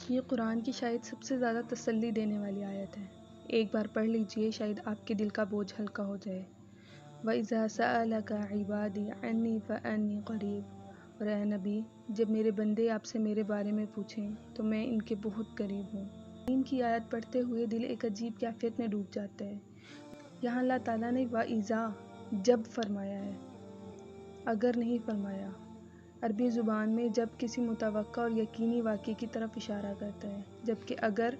یہ قرآن کی شاید سب سے زیادہ تسلی دینے والی آیت ہے۔ ایک بار پڑھ لیجئے، شاید آپ کے دل کا بوجھ ہلکا ہو جائے۔ وَإِذَا سَأَلَكَ عِبَادِي عَنِّي فَإِنِّي قَرِيبٌ، اور اے نبی، جب میرے بندے آپ سے میرے بارے میں پوچھیں تو میں ان کے بہت قریب ہوں۔ ان کی آیت پڑھتے ہوئے دل ایک عجیب کیفیت میں ڈوب جاتا ہے۔ یہاں اللہ تعالیٰ نے وَإِذَا جب فرمایا ہے، اگر نہیں فرمایا۔ عربی زبان میں جب کسی متوقع اور یقینی واقعے کی طرف اشارہ کرتا ہے، جبکہ اگر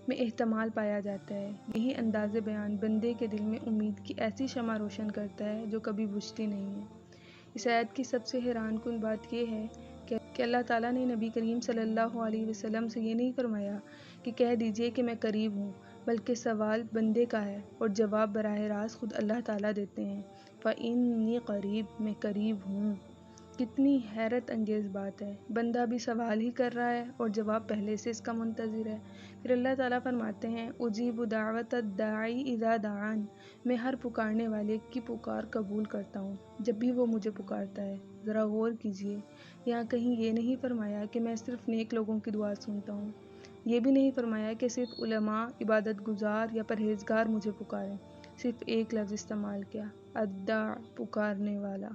میں احتمال پایا جاتا ہے۔ یہی انداز بیان بندے کے دل میں امید کی ایسی شمع روشن کرتا ہے جو کبھی بجھتی نہیں ہے۔ اس آیت کی سب سے حیران کن بات یہ ہے کہ اللہ تعالیٰ نے نبی کریم صلی اللہ علیہ وسلم سے یہ نہیں فرمایا کہ کہہ دیجئے کہ میں قریب ہوں، بلکہ سوال بندے کا ہے اور جواب براہ راست خود اللہ تعالیٰ دیتے ہیں۔ فَإِنِّي قَرِيبٌ، میں قریب ہوں۔ کتنی حیرت انگیز بات ہے، بندہ بھی سوال ہی کر رہا ہے اور جواب پہلے سے اس کا منتظر ہے۔ پھر اللہ تعالیٰ فرماتے ہیں اجیب دعوت الداعی اذا دعان، میں ہر پکارنے والے کی پکار قبول کرتا ہوں جب بھی وہ مجھے پکارتا ہے۔ ذرا غور کیجئے، یہاں کہیں یہ نہیں فرمایا کہ میں صرف نیک لوگوں کی دعا سنتا ہوں، یہ بھی نہیں فرمایا کہ صرف علماء، عبادت گزار یا پرہیزگار مجھے پکاریں۔ صرف ایک لفظ استعمال کیا، الداع، پکارنے والا،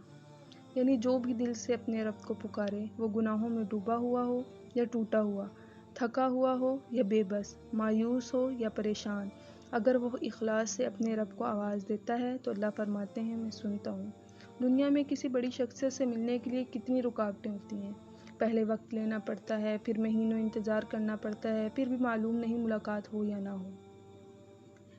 یعنی جو بھی دل سے اپنے رب کو پکارے، وہ گناہوں میں ڈوبا ہوا ہو یا ٹوٹا ہوا، تھکا ہوا ہو یا بے بس، مایوس ہو یا پریشان، اگر وہ اخلاص سے اپنے رب کو آواز دیتا ہے تو اللہ فرماتے ہیں میں سنتا ہوں۔ دنیا میں کسی بڑی شخصیت سے ملنے کے لیے کتنی رکاوٹیں ہوتی ہیں، پہلے وقت لینا پڑتا ہے، پھر مہینوں انتظار کرنا پڑتا ہے، پھر بھی معلوم نہیں ملاقات ہو یا نہ ہو۔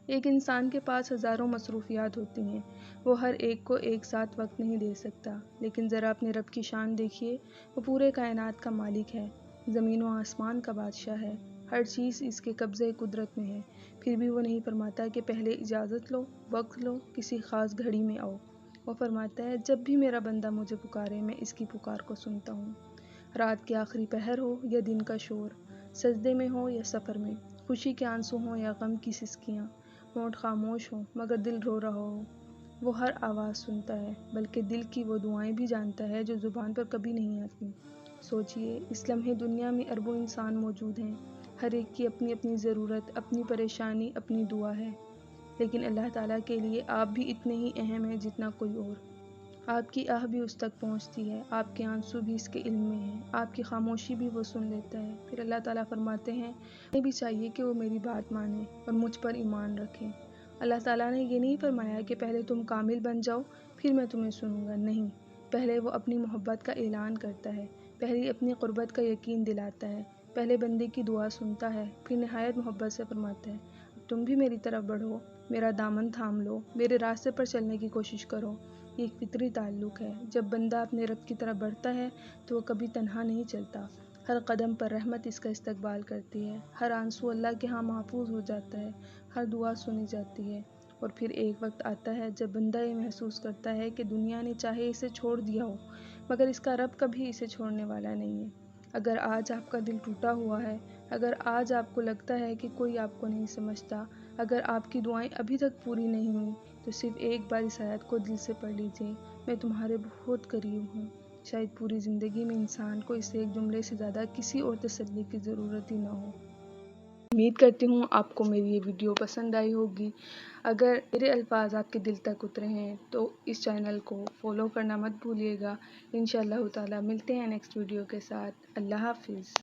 ایک انسان کے پاس ہزاروں مصروفیات ہوتی ہیں، وہ ہر ایک کو ایک ساتھ وقت نہیں دے سکتا، لیکن ذرا اپنے رب کی شان دیکھیے، وہ پورے کائنات کا مالک ہے، زمین و آسمان کا بادشاہ ہے، ہر چیز اس کے قبضے قدرت میں ہے، پھر بھی وہ نہیں فرماتا کہ پہلے اجازت لو، وقت لو، کسی خاص گھڑی میں آؤ۔ وہ فرماتا ہے جب بھی میرا بندہ مجھے پکارے میں اس کی پکار کو سنتا ہوں، رات کے آخری پہر ہو یا دن کا شور، سجدے میں ہو یا سفر میں، خوشی کے آنسو ہوں یا غم کی سسکیاں، ہونٹ خاموش ہوں مگر دل رو رہا ہو، وہ ہر آواز سنتا ہے، بلکہ دل کی وہ دعائیں بھی جانتا ہے جو زبان پر کبھی نہیں آتی۔ سوچئے، اس لمحے دنیا میں اربوں انسان موجود ہیں، ہر ایک کی اپنی اپنی ضرورت، اپنی پریشانی، اپنی دعا ہے، لیکن اللہ تعالیٰ کے لیے آپ بھی اتنے ہی اہم ہیں جتنا کوئی اور۔ آپ کی آہ بھی اس تک پہنچتی ہے، آپ کے آنسو بھی اس کے علم میں ہیں، آپ کی خاموشی بھی وہ سن لیتا ہے۔ پھر اللہ تعالیٰ فرماتے ہیں انہیں بھی چاہیے کہ وہ میری بات مانیں اور مجھ پر ایمان رکھیں۔ اللہ تعالیٰ نے یہ نہیں فرمایا کہ پہلے تم کامل بن جاؤ پھر میں تمہیں سنوں گا، نہیں، پہلے وہ اپنی محبت کا اعلان کرتا ہے، پہلے اپنی قربت کا یقین دلاتا ہے، پہلے بندے کی دعا سنتا ہے، پھر نہایت محبت سے فرماتا ہے اب تم بھی میری طرف بڑھو، میرا دامن تھام لو، میرے راستے پر چلنے کی کوشش کرو۔ یہ ایک فطری تعلق ہے، جب بندہ اپنے رب کی طرف بڑھتا ہے تو وہ کبھی تنہا نہیں چلتا، ہر قدم پر رحمت اس کا استقبال کرتی ہے، ہر آنسو اللہ کے ہاں محفوظ ہو جاتا ہے، ہر دعا سنی جاتی ہے، اور پھر ایک وقت آتا ہے جب بندہ یہ محسوس کرتا ہے کہ دنیا نے چاہے اسے چھوڑ دیا ہو مگر اس کا رب کبھی اسے چھوڑنے والا نہیں ہے۔ اگر آج آپ کا دل ٹوٹا ہوا ہے، اگر آج آپ کو لگتا ہے کہ کوئی آپ کو نہیں سمجھتا، اگر آپ کی دعائیں ابھی تک پوری نہیں ہوئیں، تو صرف ایک بار اس آیت کو دل سے پڑھ لیجئے، میں تمہارے بہت قریب ہوں۔ شاید پوری زندگی میں انسان کو اس ایک جملے سے زیادہ کسی اور تسلی کی ضرورت ہی نہ ہو۔ امید کرتی ہوں آپ کو میری یہ ویڈیو پسند آئی ہوگی۔ اگر میرے الفاظ آپ کے دل تک اترے ہیں تو اس چینل کو فالو کرنا مت بھولیے گا۔ انشاءاللہ تعالی ملتے ہیں نیکسٹ ویڈیو کے ساتھ۔ اللہ حافظ۔